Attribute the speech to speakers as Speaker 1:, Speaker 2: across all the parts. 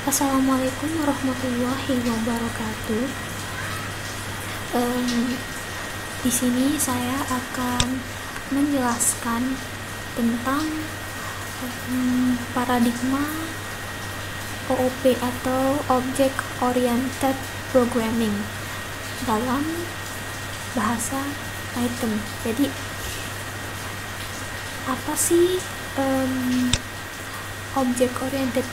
Speaker 1: Assalamualaikum warahmatullahi wabarakatuh. Di sini saya akan menjelaskan tentang paradigma OOP atau Object Oriented Programming dalam bahasa Python. Jadi apa sih Object Oriented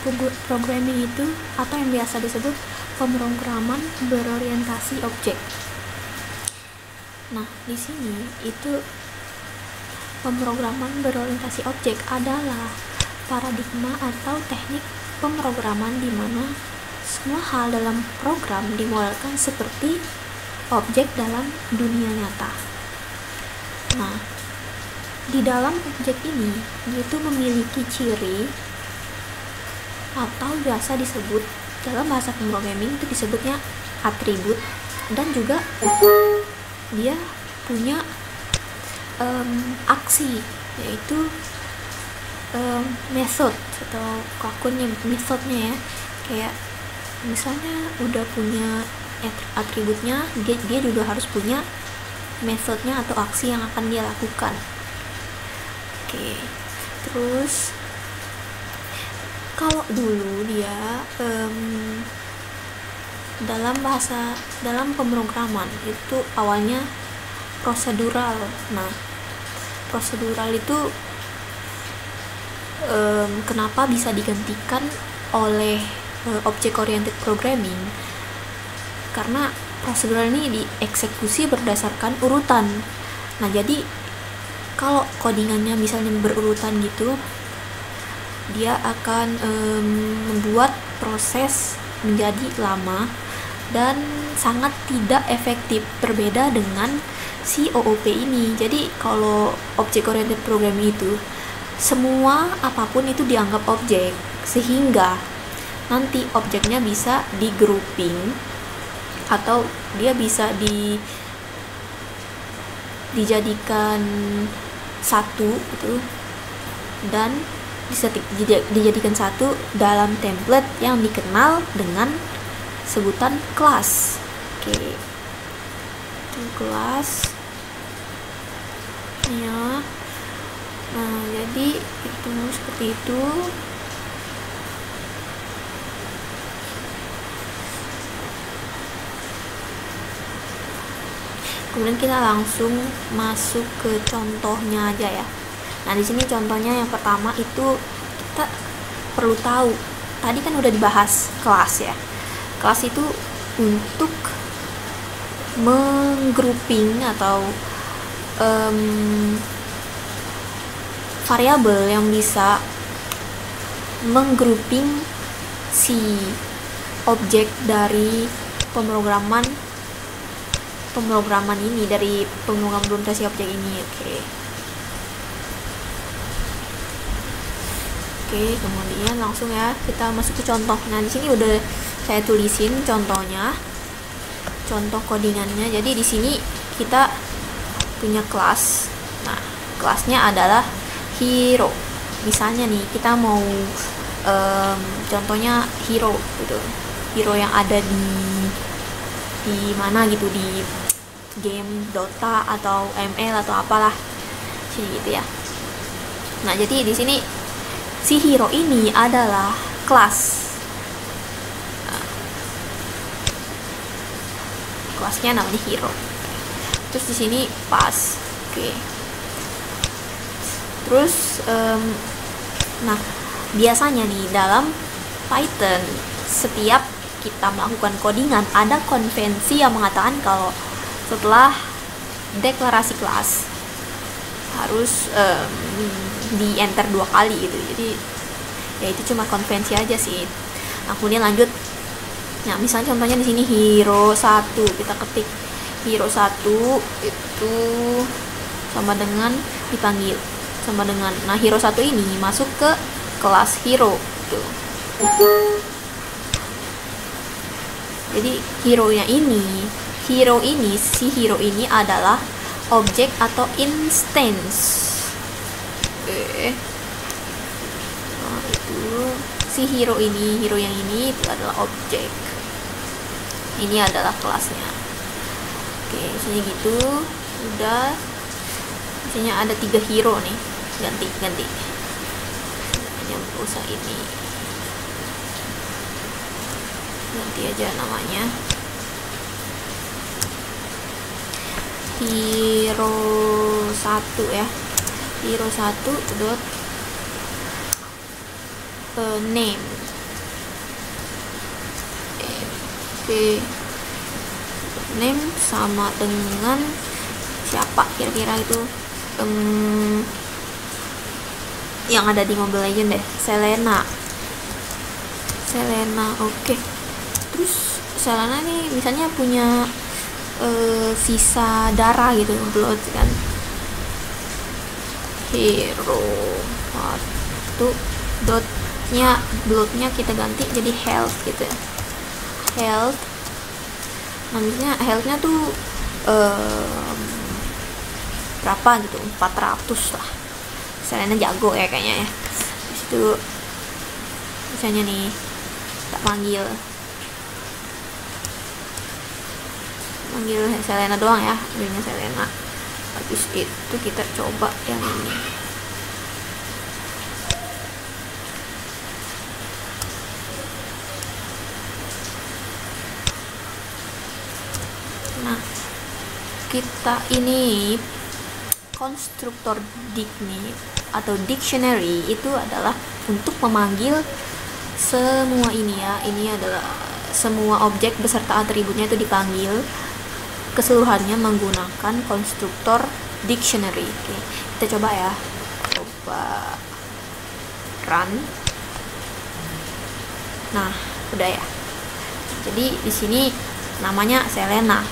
Speaker 1: Programming itu, atau yang biasa disebut pemrograman berorientasi objek? Nah, di sini itu pemrograman berorientasi objek adalah paradigma atau teknik pemrograman di mana semua hal dalam program dimodelkan seperti objek dalam dunia nyata. Nah, di dalam objek ini dia itu memiliki ciri atau biasa disebut dalam bahasa pemrogramming itu disebutnya atribut, dan juga dia punya aksi, yaitu method atau kelakuannya, metodenya ya. Kayak misalnya udah punya atributnya, dia juga harus punya metodenya atau aksi yang akan dia lakukan. Oke, terus kalau dulu dia dalam pemrograman itu awalnya prosedural. Nah, prosedural itu kenapa bisa digantikan oleh object oriented programming? Karena prosedural ini dieksekusi berdasarkan urutan. Nah, jadi kalau codingannya misalnya berurutan gitu, dia akan membuat proses menjadi lama dan sangat tidak efektif, berbeda dengan si OOP ini. Jadi kalau object oriented programming itu semua apapun itu dianggap objek, sehingga nanti objeknya bisa di grouping atau dia bisa dijadikan satu gitu, dan bisa dijadikan satu dalam template yang dikenal dengan sebutan kelas. Oke, itu kelas ya. Nah, jadi itu seperti itu. Kemudian kita langsung masuk ke contohnya aja ya. Nah, di sini contohnya yang pertama itu kita perlu tahu. Tadi kan udah dibahas kelas ya. Kelas itu untuk menggrouping atau variabel yang bisa menggrouping si objek dari pemrograman ini, dari pemrograman orientasi objek ini. Oke, kemudian langsung ya kita masuk ke contoh. Nah, di sini udah saya tulisin contohnya, contoh codingannya. Jadi di sini kita punya kelas. Nah, kelasnya adalah hero. Misalnya nih kita mau contohnya hero gitu, hero yang ada di mana gitu, di game Dota atau ML atau apalah sih gitu ya. Nah, jadi di sini si hero ini adalah kelas. Nah, kelasnya namanya hero. Terus di sini pas. Oke. Terus nah, biasanya nih dalam Python setiap kita melakukan codingan ada konvensi yang mengatakan kalau setelah deklarasi kelas harus di enter 2 kali gitu. Jadi ya itu cuma konvensi aja sih. Nah, kemudian lanjut. Nah, misalnya contohnya di sini hero 1, kita ketik hero 1 itu sama dengan dipanggil sama dengan, nah hero 1 ini masuk ke kelas hero gitu. Jadi si hero ini adalah objek atau instance. Nah, itu si hero yang ini itu adalah objek, ini adalah kelasnya. Oke, misalnya gitu. Udah, misalnya ada 3 hero nih, ganti yang usah ini, ganti aja namanya hero 1 ya, hero 1 dot name. Oke, name sama dengan siapa kira-kira itu, yang ada di Mobile Legends deh, Selena. Oke. Terus Selena nih misalnya punya sisa darah gitu, blood kan, hero 1 dotnya bloodnya kita ganti jadi health gitu ya, health. Nah misalnya healthnya tuh berapa gitu, 400 lah. Selena jago ya kayaknya ya. Terus itu misalnya nih tak manggil Selena doang ya, ambilnya Selena. Habis itu kita coba yang ini. Nah, kita ini konstruktor dict nih atau dictionary itu adalah untuk memanggil semua ini ya. Ini adalah semua objek beserta atributnya itu dipanggil keseluruhannya menggunakan konstruktor dictionary. Oke, kita coba ya. Coba run. Nah, udah ya. Jadi di sini namanya Selena.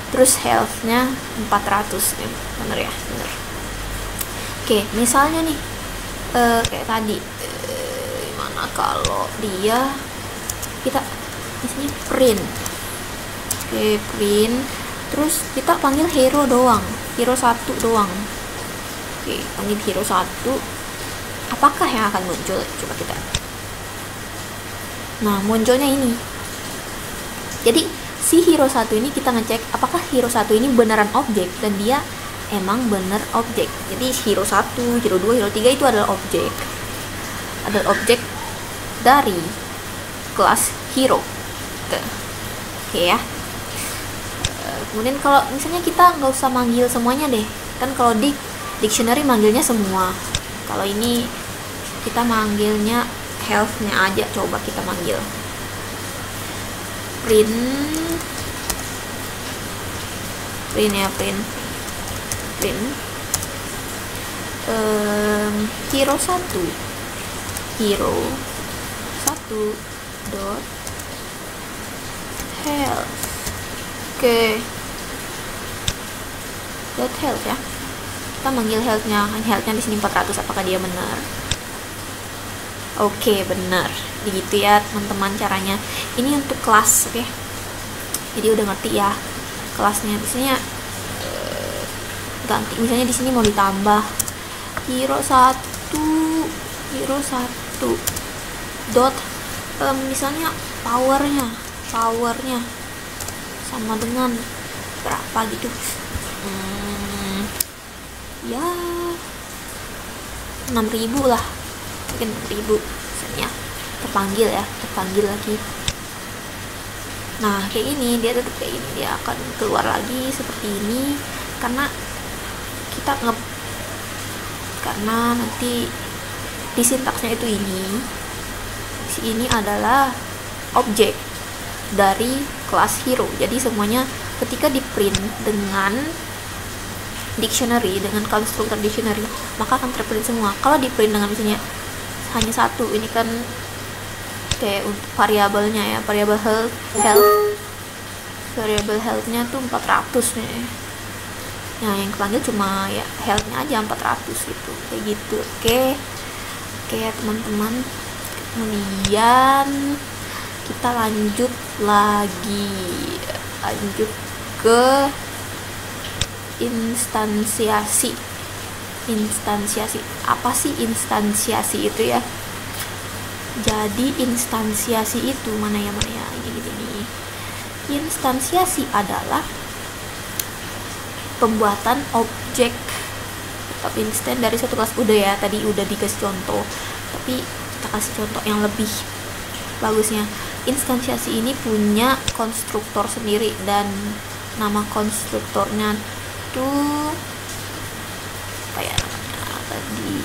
Speaker 1: Terus health-nya 400 nih. Bener ya? Bener. Oke, misalnya nih kayak tadi gimana kalau dia kita misalnya print. Oke, print. Terus kita panggil hero doang, hero 1 doang. Oke, panggil hero 1. Apakah yang akan muncul? Coba kita. Nah, munculnya ini. Jadi si hero 1 ini kita ngecek apakah hero 1 ini beneran objek, dan dia emang bener objek. Jadi hero 1, hero 2, hero 3 itu adalah objek. Adalah objek dari kelas hero. Oke ya. Kemudian kalau misalnya kita nggak usah manggil semuanya deh, kan kalau di dictionary manggilnya semua. Kalau ini kita manggilnya health-nya aja. Coba kita manggil print ya, print hero 1 dot health. Oke, dot health ya. Kita manggil healthnya di sini 400. Apakah dia benar? Oke, benar. Begitu ya teman-teman caranya. Ini untuk kelas, oke. Jadi udah ngerti ya kelasnya. Di sini ganti. Misalnya di sini mau ditambah hero 1 dot misalnya powernya sama dengan berapa gitu, ya 6.000 lah, mungkin 6.000 misalnya. Terpanggil lagi. Nah kayak ini, dia tetap kayak ini, dia akan keluar lagi seperti ini karena nanti di sintaksnya itu ini adalah objek dari kelas hero. Jadi semuanya ketika di print dengan dictionary, dengan konstruktor dictionary, maka akan terprint semua. Kalau di print dengan misalnya hanya satu, ini kan kayak untuk variabelnya ya, variabel health-nya tuh 400 nih. Nah yang kepanggil cuma ya health-nya aja 400 gitu, kayak gitu. Oke ya teman-teman. Kemudian kita lanjut ke instansiasi. Apa sih instansiasi itu ya? Jadi instansiasi itu mana ya ini. Instansiasi adalah pembuatan objek tetap instan dari satu kelas. Udah ya, tadi udah dikasih contoh, tapi kita kasih contoh yang lebih bagusnya. Instansiasi ini punya konstruktor sendiri, dan nama konstruktornya tuh apa ya namanya tadi,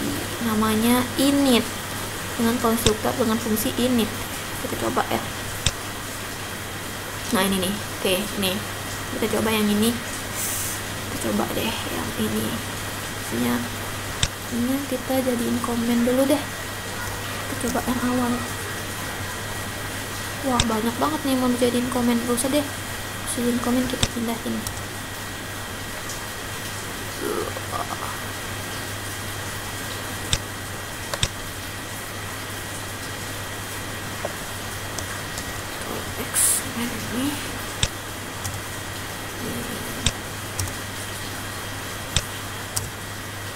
Speaker 1: namanya init, dengan konstruktor dengan fungsi init. Kita coba ya. Nah ini nih, oke, nih kita coba yang ini. Kita coba deh yang ini. Ini kita jadiin komen dulu deh. Kita coba yang awal. Wah, banyak banget nih mau dijadiin komen. Gak usah deh, jadiin komen, kita pindahin.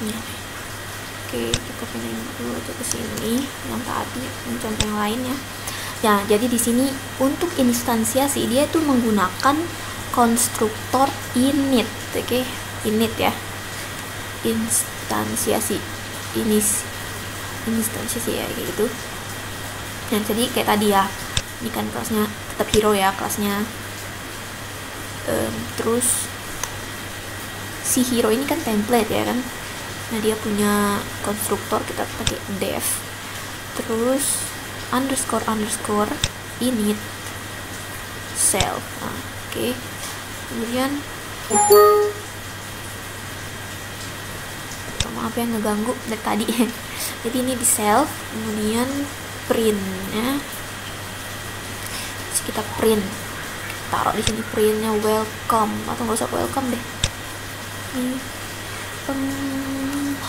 Speaker 1: Ini oke, kita pindahin dulu aja ke sini yang tadi, yang contoh yang lainnya. Ya, jadi di sini untuk instansiasi dia tuh menggunakan konstruktor init. Oke, init ya. Instansiasi instansiasi ya, kayak gitu. Nah, jadi kayak tadi ya, ini kan kelasnya tetap hero ya kelasnya. Terus si hero ini kan template ya kan. Nah, dia punya konstruktor, kita pakai def, terus underscore init self. Nah, oke. Kemudian maaf ya ngeganggu dari tadi. Jadi ini di self, kemudian print ya. Terus kita print, taruh di sini printnya welcome, atau nggak usah welcome deh. Ini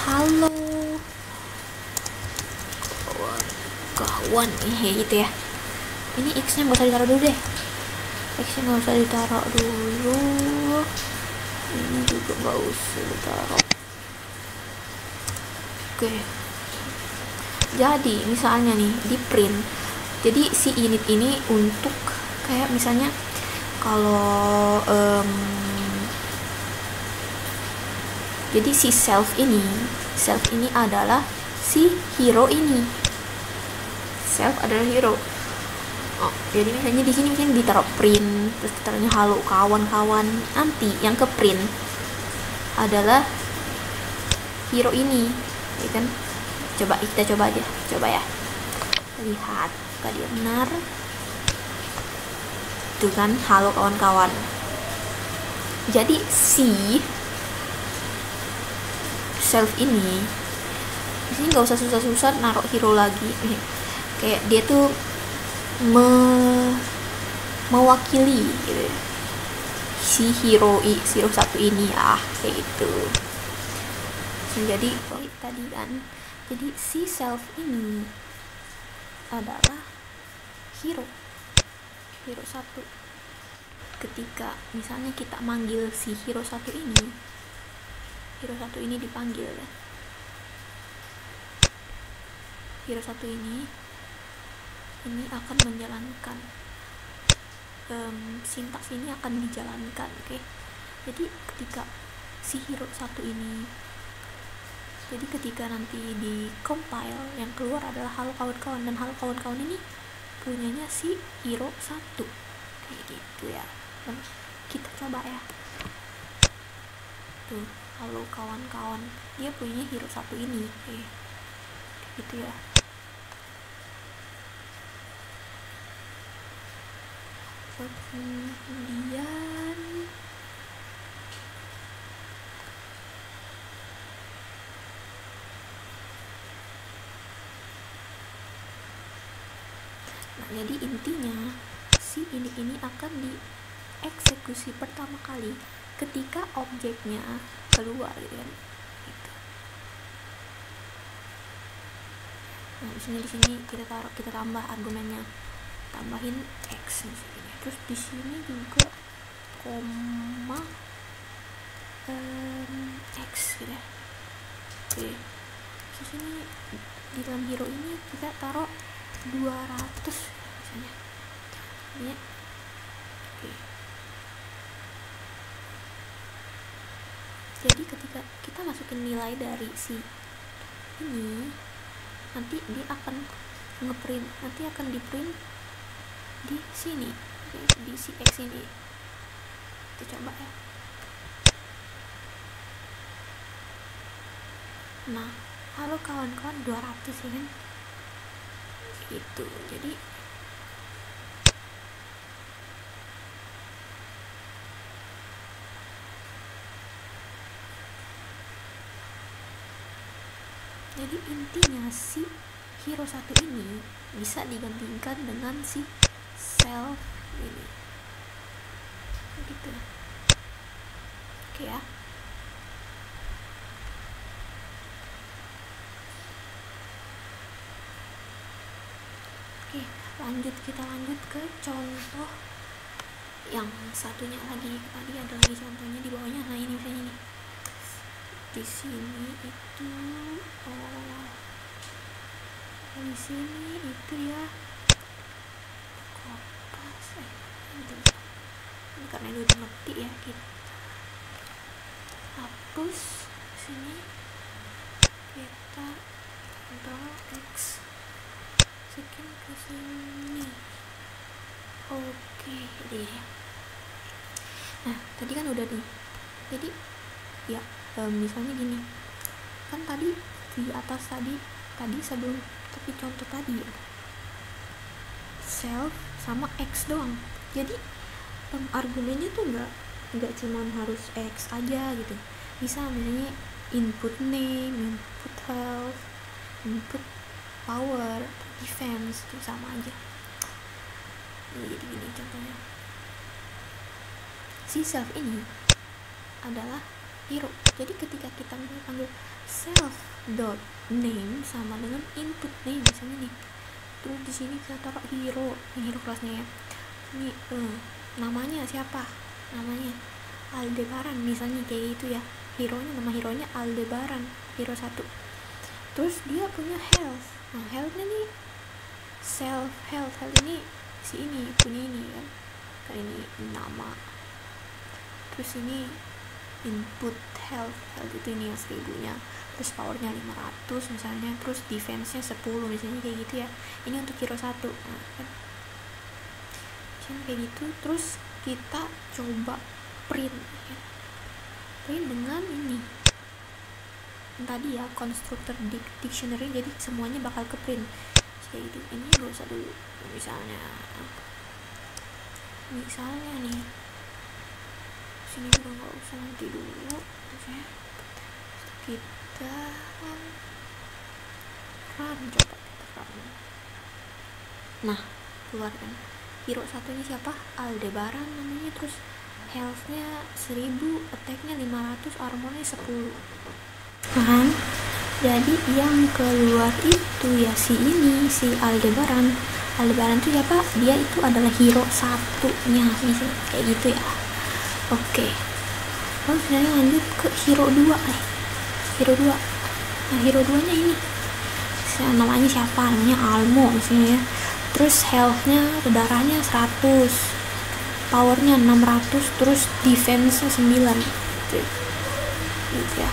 Speaker 1: halo kawan gitu ya. Ini x nya nggak usah ditaruh dulu deh, x nya nggak usah ditaruh dulu, ini juga nggak usah ditaruh. Oke, jadi misalnya nih di print, jadi si init ini untuk kayak misalnya kalau jadi si self ini adalah si hero ini. Self adalah hero. Oh, jadi misalnya di sini misalnya ditaruh print, terus ditaruhnya halo kawan-kawan. Nanti yang ke print adalah hero ini, ya kan? Kita coba aja, coba ya. Lihat, apakah dia benar? Tuh kan, halo kawan-kawan. Jadi si self ini di sini nggak usah susah-susah naruh hero lagi. Kayak dia tuh mewakili gitu ya, si hero satu ini ya, kayak gitu. Jadi tadi kan, jadi si self ini adalah hero satu. Ketika misalnya kita manggil si hero satu ini dipanggil ya. Hero satu ini akan menjalankan sintaks ini akan dijalankan. Oke. Jadi ketika si hero satu ini, jadi ketika nanti di compile yang keluar adalah halo kawan-kawan, dan halo kawan-kawan ini punyanya si hero satu, kayak gitu ya. Dan kita coba ya, tuh halo kawan-kawan, dia punya hero satu ini, kayak gitu ya. Kemudian jadi intinya si ini akan dieksekusi pertama kali ketika objeknya keluar gitu kan. Gitu. Nah, di sini kita tambah argumennya, tambahin x misalnya. Terus di sini juga koma x gitu ya. Oke. Terus ini di dalam hero ini kita taruh 200 misalnya ya. Oke. Jadi ketika kita masukin nilai dari si ini, nanti dia akan ngeprint, nanti akan di print di sini, di si X ini. Kita coba ya. Nah, halo kawan-kawan, 200 ya kan, itu. Jadi intinya si hero 1 ini bisa digantikan dengan si self ini, gitu. Oke ya. Oke, kita lanjut ke contoh yang satunya lagi. Tadi ada lagi contohnya di bawahnya. Nah ini misalnya nih, di sini itu di sini itu ya kopas ini karena ini udah ngerti ya, kita hapus sini, kita Ctrl X, masukin ke sini. Oke deh. Nah tadi kan udah nih, jadi ya misalnya gini kan, tadi di atas tadi sebelum tapi contoh tadi ya, self sama X doang. Jadi argumennya tuh nggak cuman harus X aja gitu, bisa misalnya input name, input health, input power, defense, itu sama aja. Jadi gini contohnya, si self ini adalah hero. Jadi ketika kita panggil self dot name sama dengan input name misalnya nih, terus di sini kita taruh hero, ini hero kelasnya ya. Ini namanya siapa? Namanya Aldebaran misalnya, kayak gitu ya. Nama hero-nya Aldebaran, hero 1. Terus dia punya health. Nah, health-nya nih self health ini si ini punya ini kan. Kayak ini nama. Terus ini input health itu ini yang 1000-nya, terus powernya 500 misalnya, terus defense-nya 10 misalnya, kayak gitu ya. Ini untuk hero 1. Nah, kan kayak gitu. Terus kita coba print ya. Print dengan ini tadi ya, constructor dictionary, jadi semuanya bakal ke print kayak gitu. Ini gak usah dulu, misalnya nih sini juga nggak usah, nanti dulu ya. Kita run, coba kita run. Nah keluarkan hero 1 ini siapa? Aldebaran namanya. Terus health-nya 1000, attack-nya 500, armor-nya 10 kan. Jadi yang keluar itu ya si Aldebaran itu siapa? Dia itu adalah hero 1-nya misalnya, kayak gitu ya. Oke. Lalu saya lanjut ke hero 2 hero 2. Nah hero 2 nya ini namanya siapa? Namanya Almo misalnya ya. Terus health-nya, darahnya 100, powernya 600, terus defense-nya 9 gitu ya.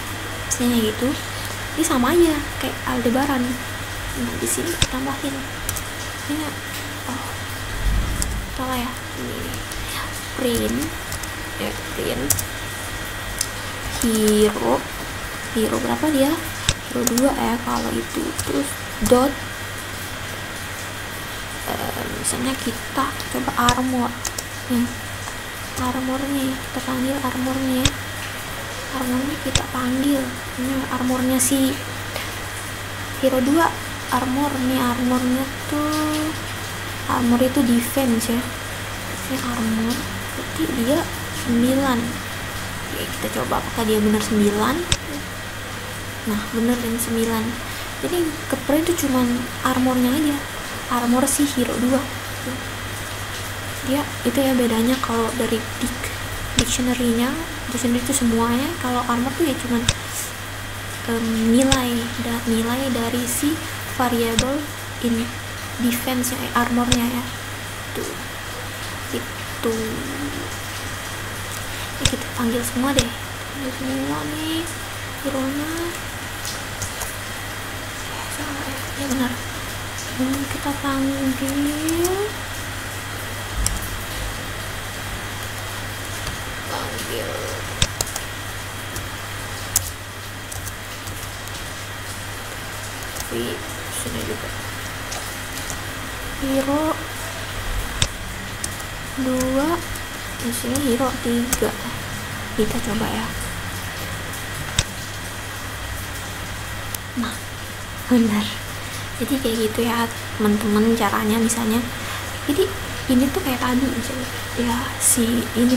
Speaker 1: Misalnya gitu. Ini sama aja kayak Aldebaran. Nah di sini kita tambahin ini salah ya, ini print hero berapa dia? Hero 2 ya kalau itu. Terus dot misalnya kita coba armor ya. Armornya kita panggil armornya kita panggil ini armornya si hero 2. Armornya tuh, armor itu defense ya. Ini armor berarti dia 9. Oke, kita coba apakah dia benar 9. Nah bener yang 9. Jadi keprint itu cuman armornya aja, armor si hero 2. Dia itu ya bedanya. Kalau dari dictionary itu semuanya. Kalau armor tuh ya cuman nilai dari si variable defense-nya, armornya ya. Tuh. Itu. Ini kita panggil semua deh. Panggil semua nih. Hero-nya. Salah ya. Ya benar. Kita panggil di sini juga hero 2, di sini hero 3. Kita coba ya. Nah, benar. Jadi kayak gitu ya teman-teman caranya. Misalnya jadi ini tuh kayak tadi misalnya ya, si ini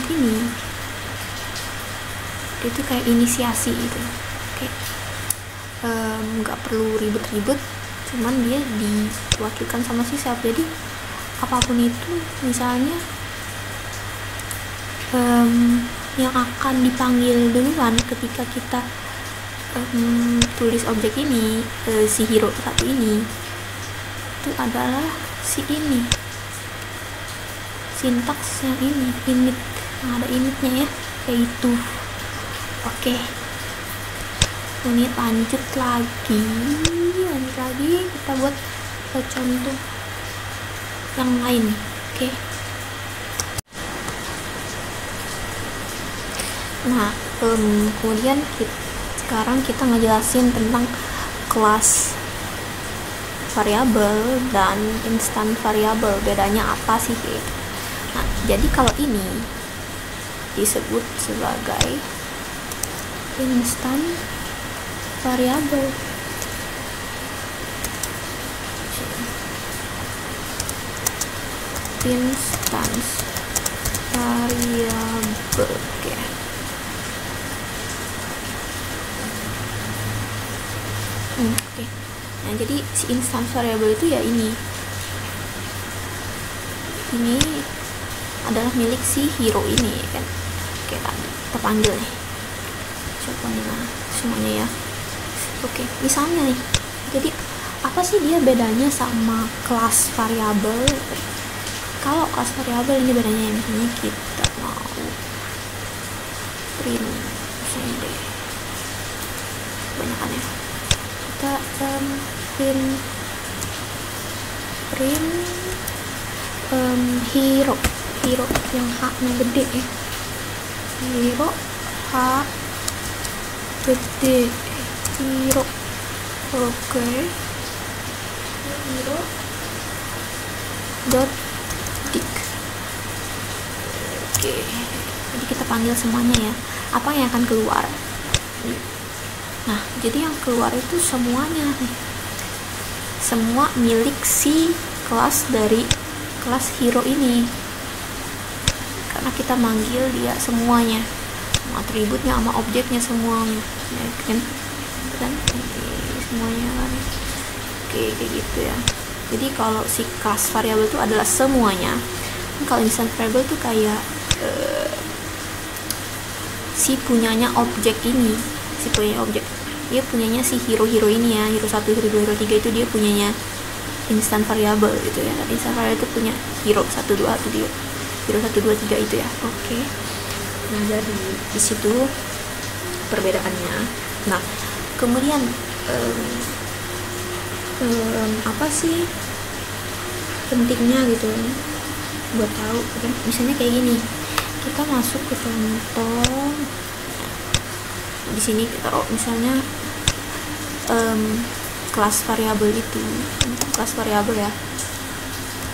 Speaker 1: dia tuh kayak inisiasi gitu, kayak nggak perlu ribet-ribet, cuman dia diwakilkan sama si self. Jadi apapun itu misalnya yang akan dipanggil duluan ketika kita tulis objek ini, si hero satu ini itu adalah si ini, sintaks yang ini, init, yang ada initnya ya, kayak itu. Oke, ini lanjut lagi kita buat contoh yang lain. Oke. Nah, kemudian sekarang kita ngejelasin tentang kelas variabel dan instan variabel, bedanya apa sih gitu. Nah, jadi kalau ini disebut sebagai instan variabel. Instance variabel. Oke. Oke. Nah, jadi si instance variabel itu ya ini adalah milik si hero ini kan. Oke, tadi kita panggil nih. Coba nih semuanya ya. Oke, misalnya nih. Jadi apa sih dia bedanya sama kelas variabel? Kalau kelas variabel ini bedanya, misalnya kita mau print, misalnya deh, kebanyakan ya, kita print hero yang H-nya gede ya, hero H gede, hero. Oke, hero dot dict. Oke, jadi kita panggil semuanya ya. Apa yang akan keluar? Nah, jadi yang keluar itu semuanya nih, semua milik si kelas dari kelas hero ini, karena kita manggil dia semuanya, semua atributnya sama objeknya semuanya ya kan semuanya kan. Oke, kayak gitu ya. Jadi kalau si kelas variabel itu adalah semuanya. Kalau instant variable itu kayak si punyanya objek ini, si punya objek, dia punyanya si hero ini ya, hero 1, hero 2, hero 3 itu dia punyanya instant variable gitu ya. Tadi instant variable itu punya hero 1, 2, atau dia hero 1, 2, 3 itu ya. Oke. Nah, jadi di situ perbedaannya. Nah, kemudian apa sih pentingnya gitu buat tahu kan? Misalnya kayak gini, kita masuk ke contoh di sini, kita taruh misalnya kelas variabel itu, kelas variabel ya,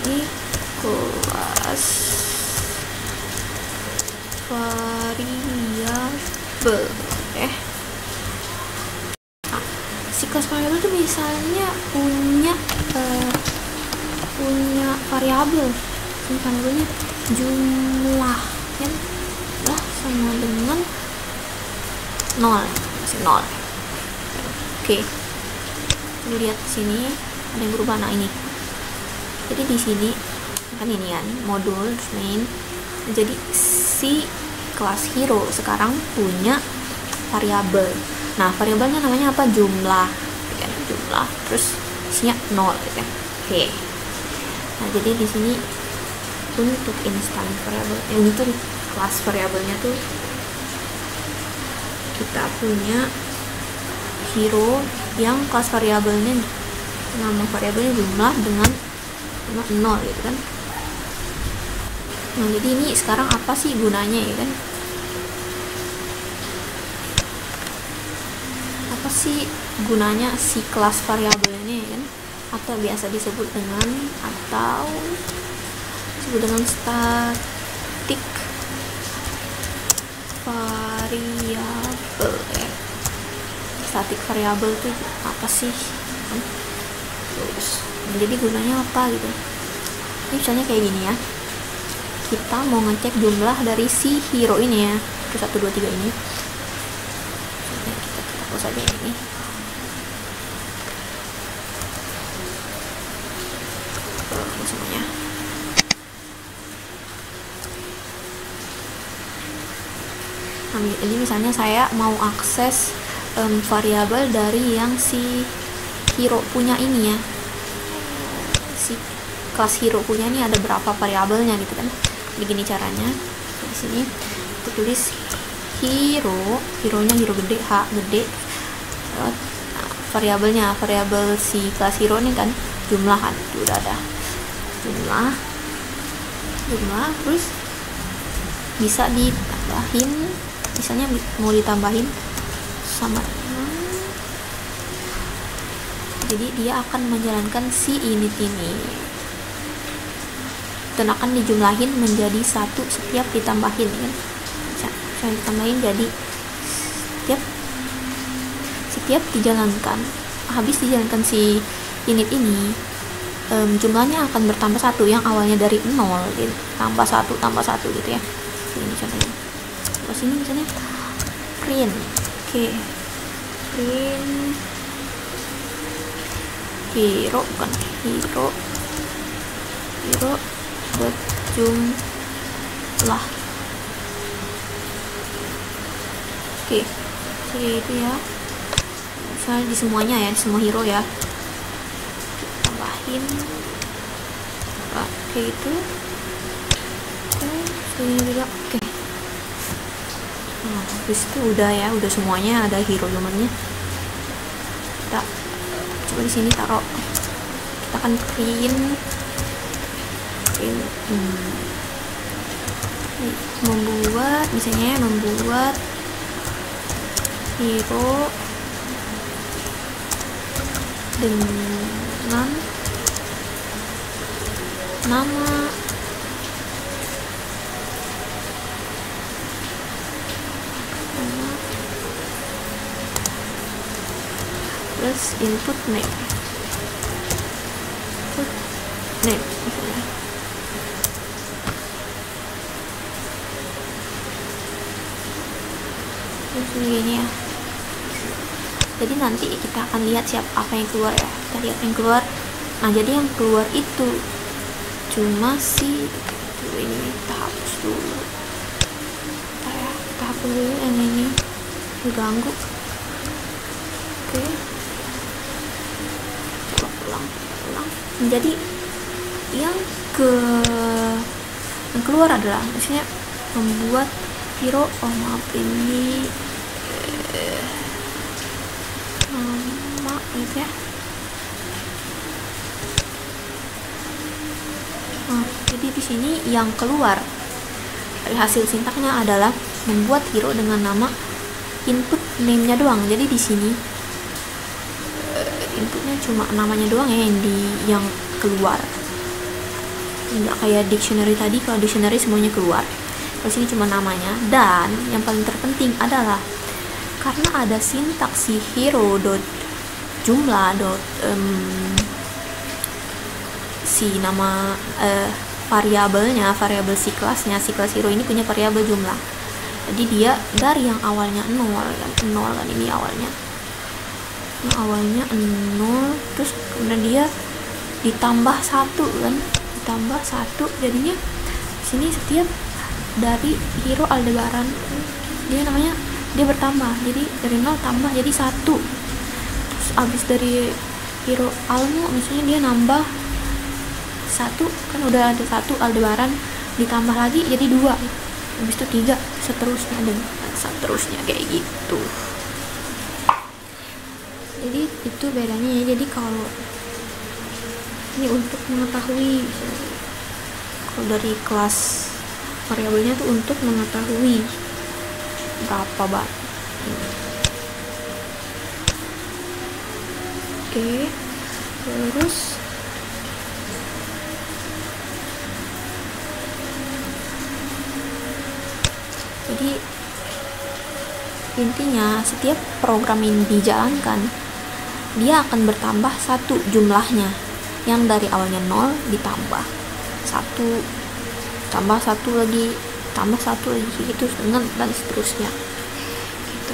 Speaker 1: ini kelas variabel. Si kelas variabel itu misalnya punya variabel, variabelnya jumlah kan, sama dengan 0, masih 0. Oke, lihat sini ada yang berubah. Nah, ini jadi di sini kan ini kan modul main. Jadi si kelas hero sekarang punya variabel. Nah, variabelnya namanya apa? Jumlah kan, jumlah, terus isinya 0 kan. Oke, Nah, jadi di sini untuk instance variable, untuk kelas variabelnya tuh kita punya hero yang kelas variabelnya, nama variabelnya jumlah dengan 0 gitu kan. Nah, jadi ini sekarang apa sih gunanya ya kan? Apa sih gunanya si kelas variabelnya ya kan? Atau biasa disebut dengan static variable ya. Static variable itu apa sih? Terus, jadi gunanya apa gitu? Ini misalnya kayak gini ya. Kita mau ngecek jumlah dari si hero ini ya, 1, 2, 3 ini. Kita hapus aja ini. Semuanya. Nah, ini misalnya saya mau akses variabel dari yang si hero punya ini ya. Si kelas hero punya ini ada berapa variabelnya gitu kan. Begini caranya. Di sini kita tulis hero-nya hero gede, H gede. Nah, variabel si kelas hero ini kan jumlah kan, itu udah ada jumlah terus bisa ditambahin, misalnya mau ditambahin sama, jadi dia akan menjalankan si init ini dan akan dijumlahin menjadi 1 setiap ditambahin kan. Bisa ditambahin jadi setiap dijalankan, habis dijalankan si init ini, jumlahnya akan bertambah 1 yang awalnya dari 0 gitu, tambah 1 gitu ya. Ini contohnya. Terus ini misalnya print, print hero berjumlah. Itu ya. Misalnya di semuanya ya, di semua hero ya. Tambahin kayak itu. Sini juga. Nah, habis itu udah ya, udah semuanya ada hero humannya. Kita coba di sini taruh, kita akan print membuat hero dengan nama plus input name misalnya. Terus begini ya. Jadi nanti kita akan lihat apa yang keluar ya. Kita lihat yang keluar. Nah, jadi yang keluar itu cuma si ini, kita hapus dulu. Kita hapus dulu yang ini, mengganggu. Oke. Coba ulang. Jadi yang keluar adalah maksudnya membuat hero, ini nama gitu ya. Nah, jadi di sini yang keluar dari hasil sintaknya adalah membuat hero dengan nama input name-nya doang. Jadi di sini inputnya cuma namanya doang ya yang keluar. Nggak kayak dictionary tadi, kalau dictionary semuanya keluar. Di sini cuma namanya. Dan yang paling terpenting adalah karena ada sintaks si hero dot jumlah dot si nama variabel si kelasnya, si kelas hero ini punya variabel jumlah. Jadi dia dari yang awalnya 0 kan ini awalnya 0, terus kemudian dia ditambah 1 kan, jadinya sini setiap dari hero Aldebaran dia bertambah, jadi dari 0 tambah jadi 1. Terus abis dari hero Almo misalnya dia nambah satu kan udah ada satu Aldebaran, ditambah lagi jadi 2, habis itu 3, seterusnya dan seterusnya kayak gitu. Jadi itu bedanya ya. Jadi kalau ini untuk mengetahui, kalau dari kelas variabelnya tuh untuk mengetahui berapa bar. Oke, terus jadi intinya setiap program ini dijalankan, dia akan bertambah 1 jumlahnya, yang dari awalnya 0 ditambah 1, tambah 1 lagi, tambah 1 lagi, gitu dengan dan seterusnya gitu.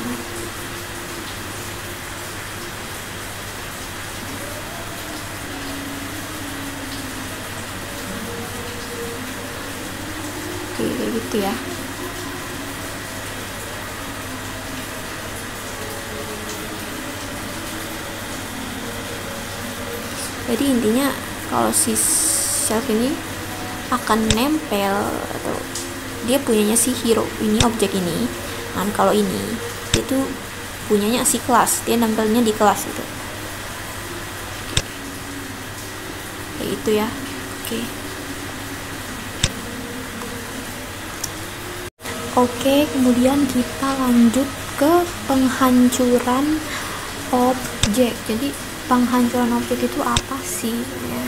Speaker 1: Oke, kayak gitu ya. Jadi intinya kalau si self ini akan nempel atau dia punyanya si hero ini, objek ini. Dan kalau ini itu punyanya si kelas, dia nempelnya di kelas itu. Kayak gitu ya. Oke. Oke, kemudian kita lanjut ke penghancuran objek. Jadi penghancuran objek itu apa sih ya?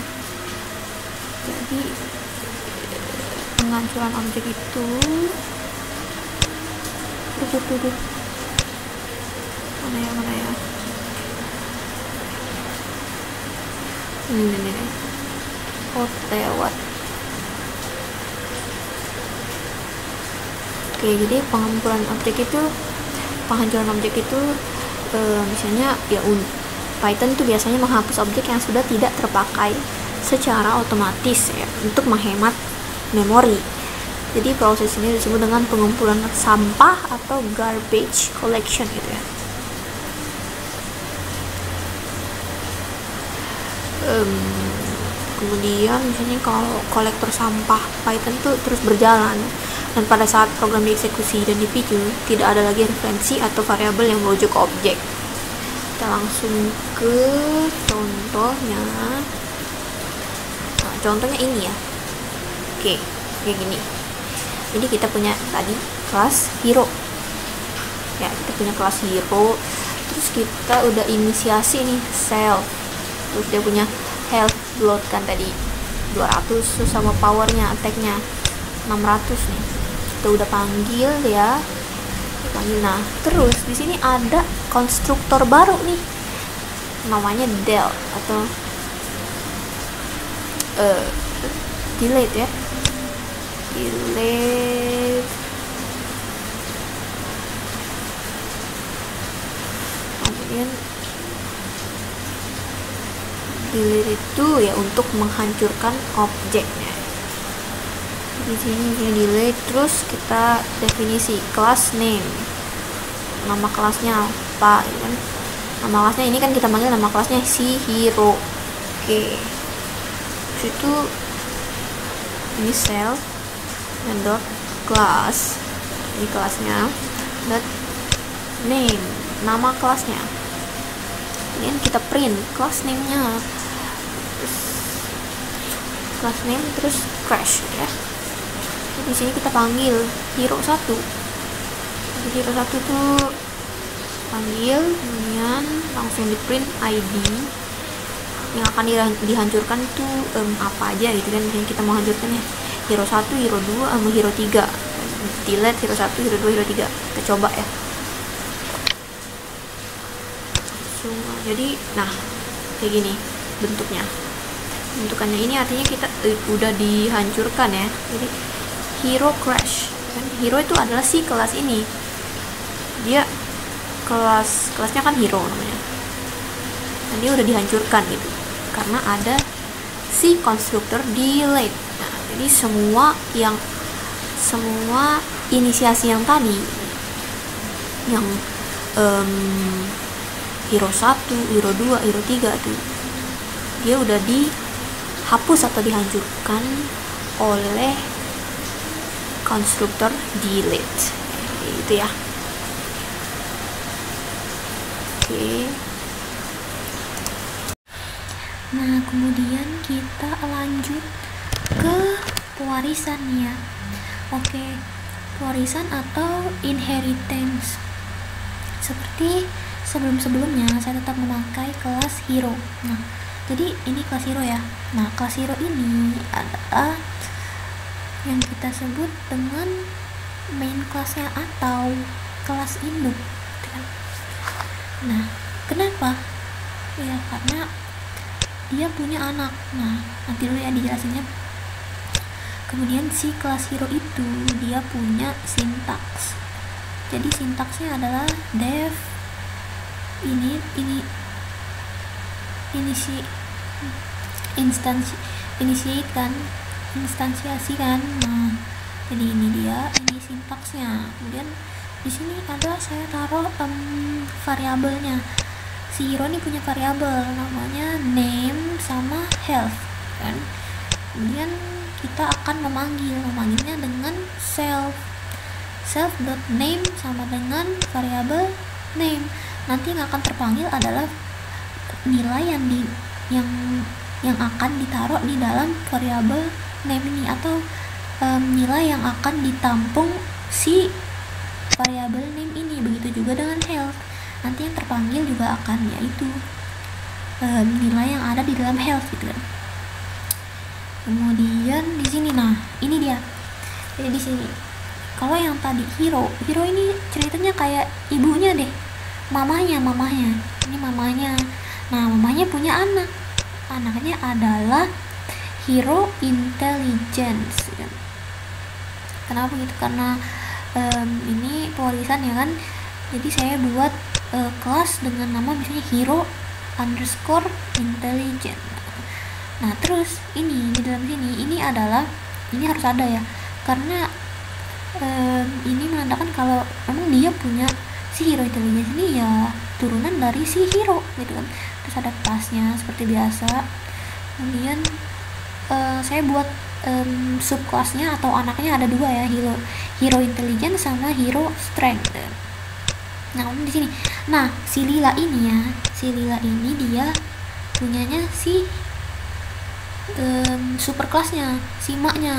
Speaker 1: Jadi penghancuran objek itu mana ya ini lewat. Oke, jadi penghancuran objek itu misalnya ya Python itu biasanya menghapus objek yang sudah tidak terpakai secara otomatis ya, untuk menghemat memori. Jadi proses ini disebut dengan pengumpulan sampah atau garbage collection gitu ya. Kemudian misalnya kalau kolektor sampah Python itu terus berjalan, dan pada saat program dieksekusi dan dipicu tidak ada lagi referensi atau variabel yang merujuk ke objek. Kita langsung ke contohnya. Nah, contohnya ini ya. Oke, kayak gini. Jadi kita punya tadi kelas hero ya, kita punya kelas hero, terus kita udah inisiasi nih self, terus dia punya health load kan tadi 200, terus sama powernya, attacknya 600 nih, kita udah panggil ya, nah terus di sini ada konstruktor baru nih namanya del atau delete ya, delete. Kemudian delete itu ya untuk menghancurkan objeknya. Di sini dia delete, terus kita definisi class name, nama kelasnya apa gitu kan. Nama kelasnya ini kan kita panggil nama kelasnya si hero. Oke, terus itu ini self dan dot class, ini kelasnya, dot name, nama kelasnya. Kemudian kita print class name-nya, terus class name, terus crash ya. Di sini kita panggil hero 1. Jadi hero 1 tuh panggil, kemudian langsung di print ID yang akan dihancurkan itu apa aja gitu kan. Misalnya kita mau hancurkan ya hero 1, hero 2 sama hero 3. Delete hero 1, hero 2, hero 3. Kita coba ya. Jadi nah kayak gini bentuknya. Bentukannya ini artinya kita udah dihancurkan ya. Jadi hero crash kan, hero itu adalah si kelas ini, dia kelasnya kan hero namanya, dan dia udah dihancurkan gitu karena ada si konstruktor delete. Nah, jadi semua inisiasi yang tadi yang hero 1, hero 2, hero 3 tuh dia udah dihapus atau dihancurkan oleh konstruktor delete. Itu ya. Oke. Nah, kemudian kita lanjut ke pewarisan ya. Oke, pewarisan atau inheritance. Seperti sebelum-sebelumnya, saya tetap memakai kelas hero. Nah, jadi ini kelas hero ya. Nah, kelas hero ini adalah yang kita sebut dengan main kelasnya atau kelas induk. Nah, kenapa? Ya, karena dia punya anak. Nah, nanti dulu ya dijelasinnya. Kemudian si kelas hero itu dia punya sintaks. Jadi sintaksnya adalah def ini si initiate kan, instansiasi kan. Nah, jadi ini sintaksnya. Kemudian di sini ada saya taruh variabelnya. Si hero ini punya variabel namanya name sama health kan. Kemudian kita akan memanggilnya dengan self.name sama dengan variabel name. Nanti yang akan terpanggil adalah nilai yang akan ditaruh di dalam variabel name ini, atau nilai yang akan ditampung si variabel name ini. Begitu juga dengan health. Nanti yang terpanggil juga akan yaitu nilai yang ada di dalam health gitu kan. Kemudian di sini, nah ini dia. Jadi di sini kalau yang tadi hero ini ceritanya kayak ibunya deh, mamanya ini mamanya. Nah, mamanya punya anak, anaknya adalah hero intelligence kan. Kenapa gitu? Karena ini pewarisan ya kan. Jadi saya buat kelas dengan nama misalnya hero_intelligence. Nah, terus ini di dalam sini ini harus ada ya, karena ini menandakan kalau memang dia punya si hero intelligence ini ya turunan dari si hero gitu kan. Terus ada kelasnya seperti biasa. Kemudian saya buat subkelasnya atau anaknya ada dua ya, hero intelligence sama hero strength. Nah, di sini. Nah, si Lila ini dia punyanya si super kelasnya, si maknya,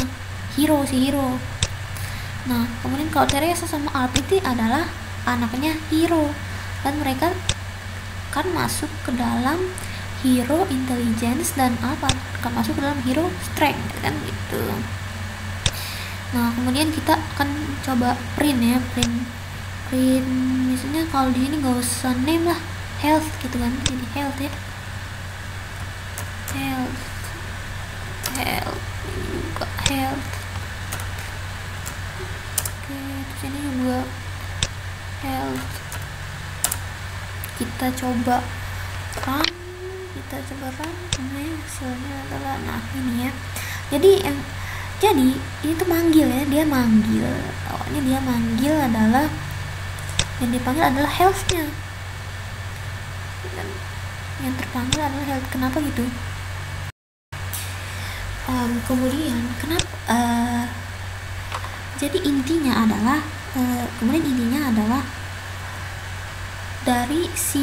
Speaker 1: si hero. Nah, kemudian kalau Teresa sama Alp itu adalah anaknya hero, dan mereka kan masuk ke dalam hero intelligence dan Alp akan masuk ke dalam hero strength kan gitu. Nah, kemudian kita akan coba print misalnya kalau di sini nggak usah name lah, health gitu kan. Jadi health ya, health ini juga health. Oke, terus ini juga health. Kita coba run ini hasilnya adalah, nah ini ya. Jadi itu manggil ya, awalnya dia manggil adalah yang dipanggil adalah health-nya, dan yang terpanggil adalah health. Kenapa gitu? Kemudian kenapa? Jadi intinya adalah dari si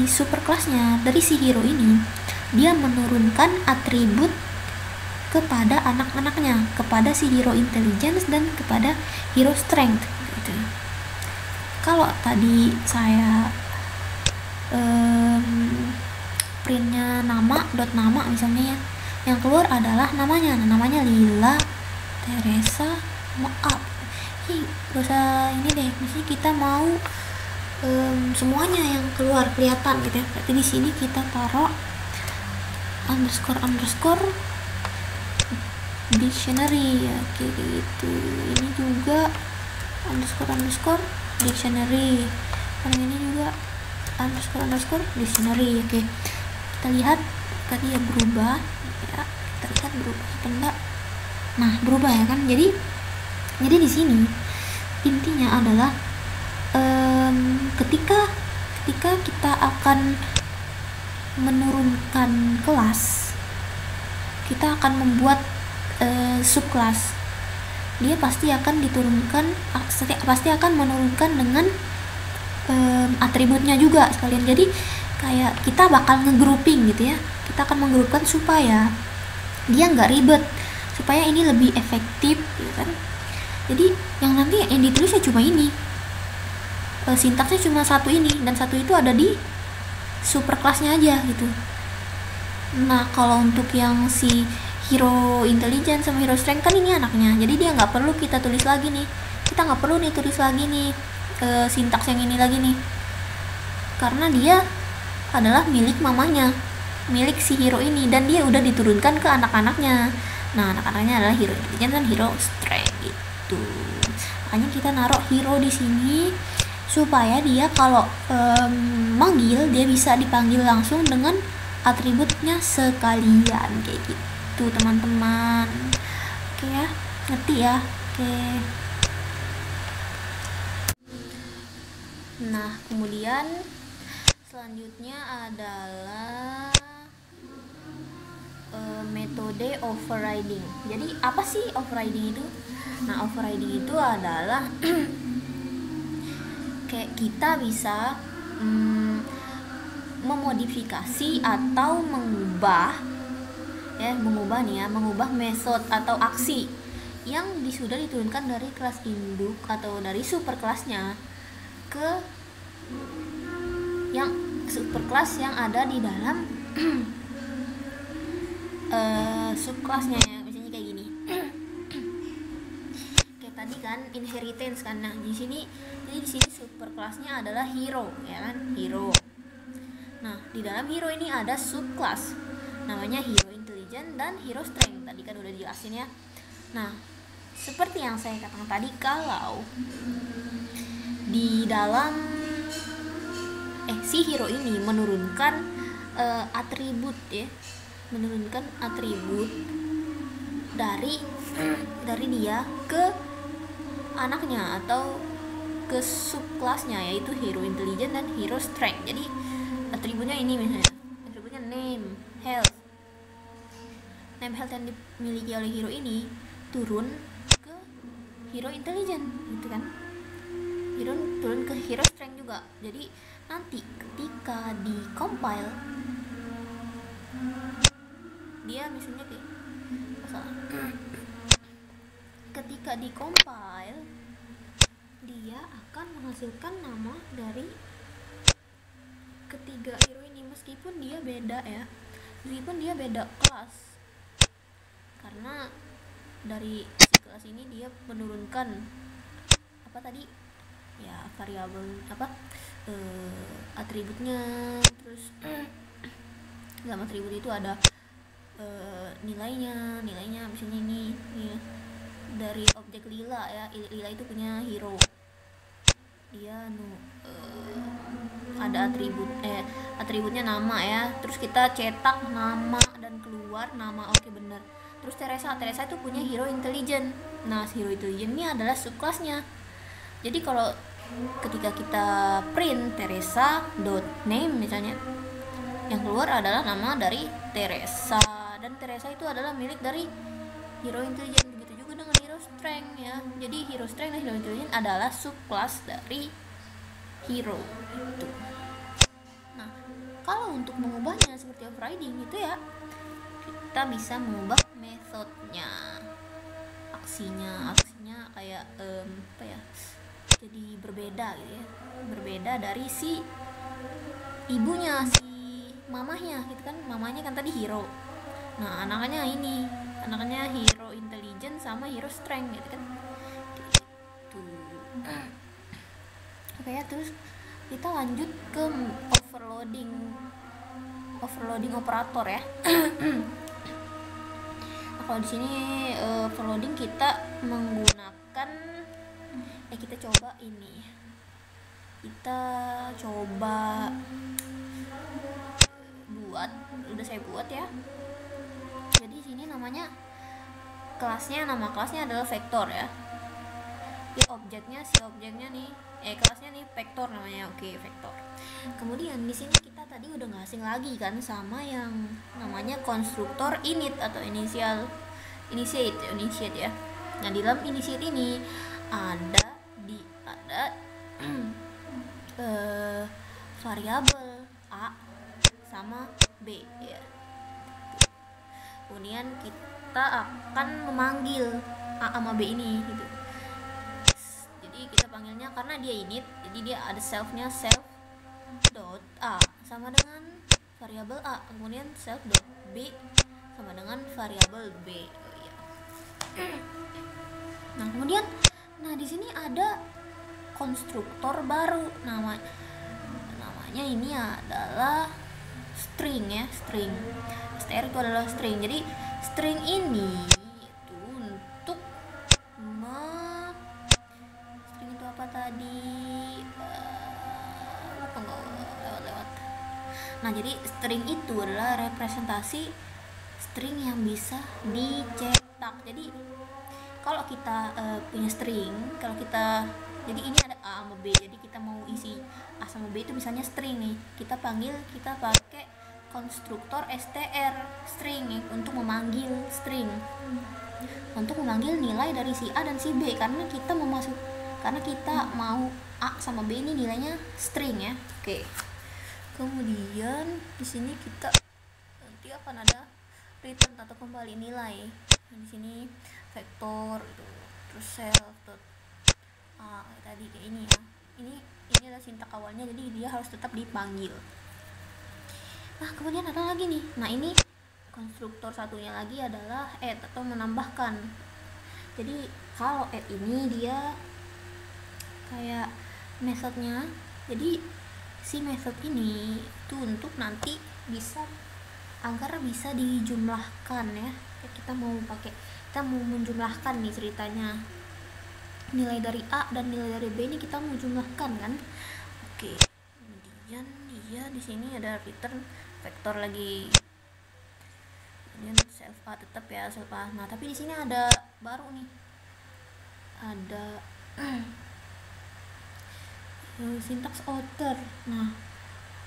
Speaker 1: super kelasnya, dari si hero ini, dia menurunkan atribut kepada anak-anaknya, kepada si hero intelligence dan kepada hero strength gitu. Kalau tadi saya printnya nama misalnya ya, yang keluar adalah namanya. Nah, namanya Lila, Teresa, maaf. Gak usah ini deh. Misalnya kita mau semuanya yang keluar kelihatan gitu ya. Berarti di sini kita taruh underscore dictionary ya, kayak gitu. Ini juga underscore dictionary. Yang ini juga underscore dictionary. Oke. Kita lihat tadi ya berubah ya. Kita lihat berubah atau enggak. Nah, berubah ya kan. Jadi di sini intinya adalah ketika kita akan menurunkan kelas, kita akan membuat subclass. Dia pasti akan menurunkan dengan atributnya juga sekalian. Jadi kayak kita bakal ngegrouping gitu ya, kita akan menggrupkan supaya dia nggak ribet, supaya ini lebih efektif gitu kan. Jadi yang nanti yang ditulisnya cuma ini, sintaksnya cuma satu ini, dan satu itu ada di superclassnya aja gitu. Nah kalau untuk yang si hero intelligence sama hero strength kan ini anaknya, jadi dia nggak perlu kita tulis lagi nih, kita nggak perlu nih tulis lagi nih sintaks yang ini lagi nih, karena dia adalah milik mamanya, milik si hero ini, dan dia udah diturunkan ke anak-anaknya. Nah anak-anaknya adalah hero intelligence dan hero strength gitu. Makanya kita naruh hero di sini supaya dia kalau manggil dia bisa dipanggil langsung dengan atributnya sekalian kayak gitu teman-teman. Oke ya, ngerti ya? Oke. Nah kemudian selanjutnya adalah metode overriding. Jadi apa sih overriding itu? Nah overriding itu adalah kayak kita bisa memodifikasi atau mengubah metode atau aksi yang sudah diturunkan dari kelas induk atau dari superkelasnya ke yang superkelas yang ada di dalam subkelasnya ya. Misalnya kayak gini. Kayak tadi kan inheritance kan. Nah, di sini superkelasnya adalah hero ya kan? Hero. Nah, di dalam hero ini ada subclass namanya hero intelligence dan hero strength. Tadi kan udah dijelasin ya. Nah, seperti yang saya katakan tadi, kalau di dalam si hero ini menurunkan atribut ya, menurunkan atribut dari dia ke anaknya atau ke subclassnya, yaitu hero intelligence dan hero strength. Jadi atributnya ini misalnya, atributnya name, health yang dimiliki oleh hero ini turun ke hero intelligence gitu kan, turun ke hero strength juga. Jadi nanti ketika di compile dia misalnya kayak ketika di compile dia akan menghasilkan nama dari ketiga hero ini, meskipun dia beda kelas, karena dari si kelas ini dia menurunkan apa tadi ya, variabel atributnya, terus dalam atribut itu ada nilainya misalnya ini dari objek lila ya, lila itu punya hero, dia ada atributnya nama ya, terus kita cetak nama dan keluar nama, oke bener. Terus Teresa itu punya hero intelligence. Nah hero intelligence ini adalah subclassnya. Jadi kalau ketika kita print Teresa.name misalnya, yang keluar adalah nama dari Teresa, dan Teresa itu adalah milik dari hero intelligence. Begitu juga dengan hero strength ya. Jadi hero strength dan hero intelligence adalah subclass dari hero itu. Nah kalau untuk mengubahnya seperti overriding itu ya, kita bisa mengubah metodenya, aksinya kayak jadi berbeda gitu ya, berbeda dari si ibunya, si mamahnya gitu kan. Mamanya kan tadi hero, nah anaknya hero intelligence sama hero strength gitu kan gitu. Oke ya, terus kita lanjut ke overloading operator ya. Kalau di sini overloading kita menggunakan kita coba udah saya buat ya. Jadi sini nama kelasnya adalah vektor ya. Jadi si objeknya nih kelasnya nih vektor namanya. Oke, vektor. Kemudian di sini kita tadi udah nggak asing lagi kan sama yang namanya konstruktor init atau initiate ya. Nah, di dalam initiate ini ada variabel a sama b ya. Kemudian kita akan memanggil a sama b ini gitu. Jadi kita panggilnya karena dia init, jadi dia ada selfnya self dot a sama dengan variabel a, kemudian self dot b sama dengan variabel b. Oh, iya. Nah, kemudian di sini ada konstruktor baru, namanya ini adalah string ya, string. str itu adalah string. Jadi string ini itu untuk string itu apa tadi? Lewat. Nah, jadi string itu adalah representasi string yang bisa dicetak. Jadi kalau kita punya string, jadi ini ada a sama b, jadi kita mau isi a sama b itu misalnya string nih, kita pakai konstruktor str string nih, untuk memanggil string, untuk memanggil nilai dari si a dan si b, karena kita mau a sama b ini nilainya string ya. Oke. Kemudian di sini kita nanti akan ada return atau kembali nilai. Nah, di sini vektor itu, terus self dot tadi kayak ini ya. Ini adalah sintak awalnya, jadi dia harus tetap dipanggil. Nah, kemudian ada lagi nih. Nah, ini konstruktor satunya lagi adalah add atau menambahkan. Jadi kalau add ini dia kayak metodenya. Jadi si metode ini itu untuk nanti agar bisa dijumlahkan ya. Kita mau menjumlahkan nih ceritanya. Nilai dari A dan nilai dari B ini kita mau jumlahkan kan. Oke. Kemudian dia di sini ada return vektor lagi. Kemudian self A tetap ya, self A. Nah, tapi di sini ada baru nih. Ada syntax order. Nah,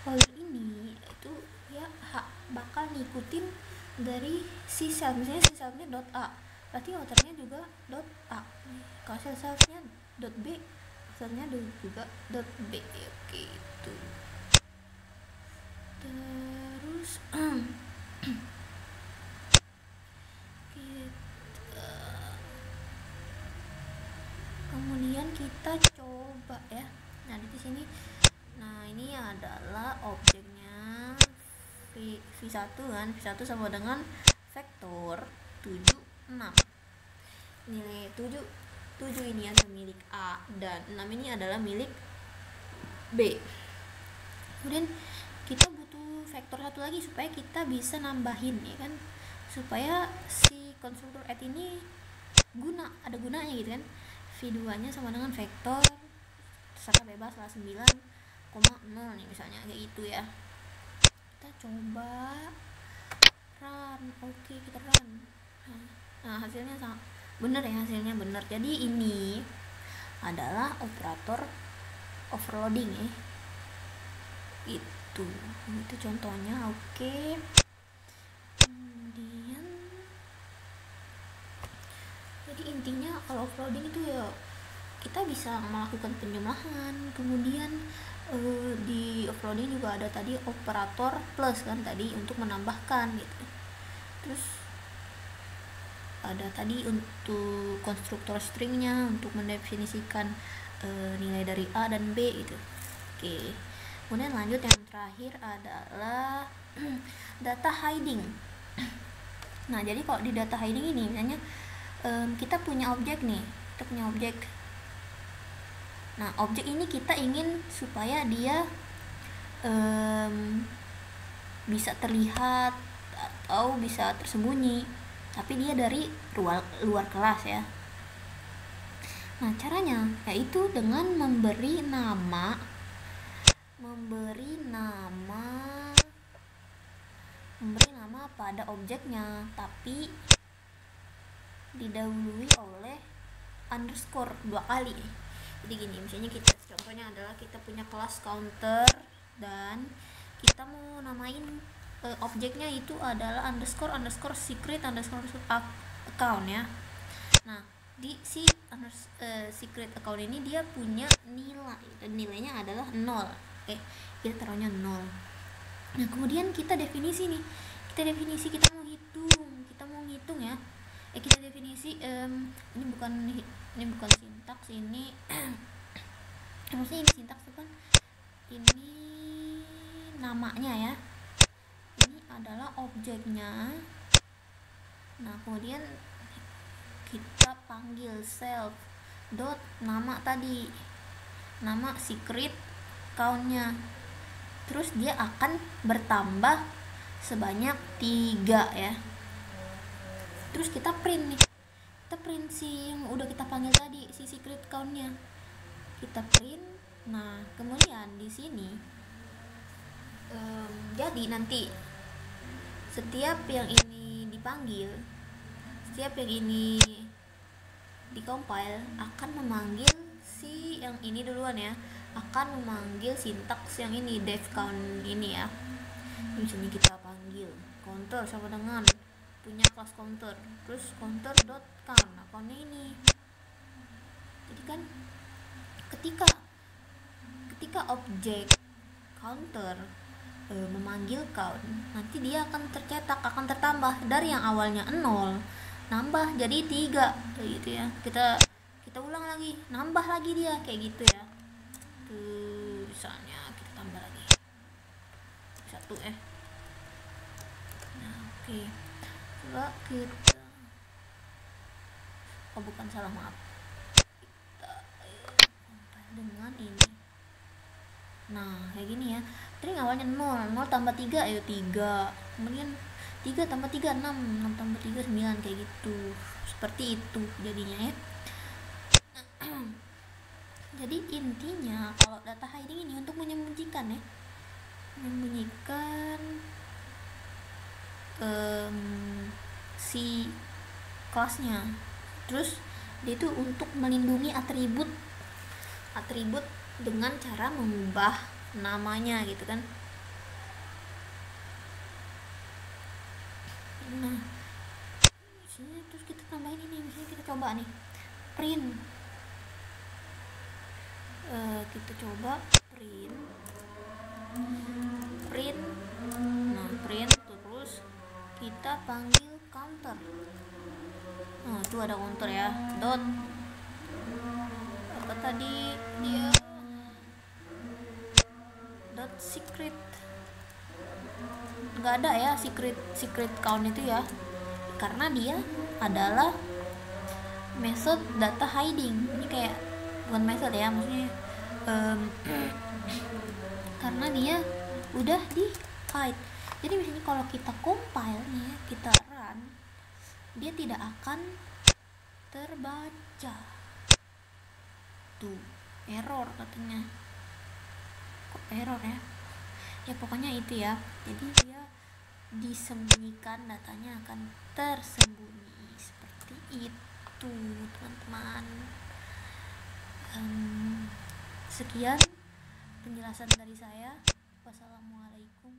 Speaker 1: order ini itu ya bakal ngikutin dari si self. Misalnya si selfnya dot A, berarti ordernya juga dot A. Kalau selfnya dot B, ordernya juga dot B. Oke, itu. Terus kemudian kita coba ya. Nah, di sini ini adalah objeknya v1 kan. V1 sama dengan vektor 7, 6. Nilai 7 ini adalah milik A dan 6 ini adalah milik B. Kemudian kita butuh vektor satu lagi supaya kita bisa nambahin ya kan, supaya si konstruktor add ini ada gunanya gitu kan. V2 nya sama dengan vektor terserah bebas lah 9,0 nih misalnya, kayak gitu ya. Kita coba run. Oke, kita run. Nah, hasilnya bener ya, hasilnya bener. Jadi ini adalah operator overloading ya. Itu contohnya. Oke. Kemudian jadi intinya kalau overloading itu ya kita bisa melakukan penjumlahan. Kemudian di overloading juga ada tadi operator plus kan tadi untuk menambahkan gitu. Terus ada tadi untuk konstruktor stringnya untuk mendefinisikan nilai dari A dan B gitu. Oke. Kemudian lanjut yang terakhir adalah data hiding. Nah, jadi kalau di data hiding ini misalnya kita punya objek nih, Nah, objek ini kita ingin supaya dia bisa terlihat atau bisa tersembunyi, tapi dia dari luar kelas ya. Nah, caranya yaitu dengan memberi nama pada objeknya, tapi didahului oleh underscore 2 kali. Jadi gini, misalnya kita contoh contohnya adalah kita punya kelas counter dan kita mau namain objeknya itu adalah underscore secret underscore account ya. Nah, di si secret account ini dia punya nilai dan nilainya adalah 0. Oke, kita taruhnya 0. Nah, kemudian kita definisi nih. Kita mau ngitung ya. Kita definisi ini bukan sintaks ini. Maksudnya ini sintaks kan? Ini namanya ya. Ini adalah objeknya. Nah, kemudian kita panggil self dot nama tadi, nama secret accountnya, terus dia akan bertambah sebanyak 3 ya. Terus kita print nih, si yang udah kita panggil tadi, si secret accountnya kita print. Nah, kemudian di sini jadi nanti setiap yang ini dipanggil, setiap yang ini di-compile akan memanggil si yang ini duluan ya, akan memanggil sintaks yang ini, def count ini ya. Misalnya kita panggil counter sama dengan punya kelas counter, terus counter dot count accountnya ini. Jadi kan ketika objek counter memanggil count, nanti dia akan akan tertambah dari yang awalnya 0 nambah jadi 3 kayak gitu ya. Kita ulang lagi, nambah lagi dia kayak gitu ya. Tuh, misalnya kita tambah lagi 1 Nah, oke. Coba kita maaf. Kita dengan ini. Nah, kayak gini ya. Tadi awalnya 0 tambah 3 ayo 3. Kemudian 3 tambah 3 6 tambah 3 9 kayak gitu. Seperti itu jadinya ya. Jadi intinya kalau data hiding ini untuk menyembunyikan ya. Si kelasnya. Terus dia itu untuk melindungi atribut dengan cara mengubah namanya gitu kan. Nah, misalnya terus kita tambahin ini, misalnya kita coba nih print, kita coba print, nah print terus kita panggil counter. Nah, itu ada counter ya, dot apa tadi dia, dot secret, nggak ada ya secret count itu ya, karena dia adalah method data hiding. Ini kayak bukan method ya, maksudnya karena dia udah di hide. Jadi misalnya kalau kita compile nih ya, kita run, dia tidak akan terbaca. Tuh, error katanya. Kok error ya? Ya pokoknya itu ya. Jadi dia disembunyikan, datanya akan tersembunyi seperti itu teman-teman. Sekian penjelasan dari saya. Wassalamualaikum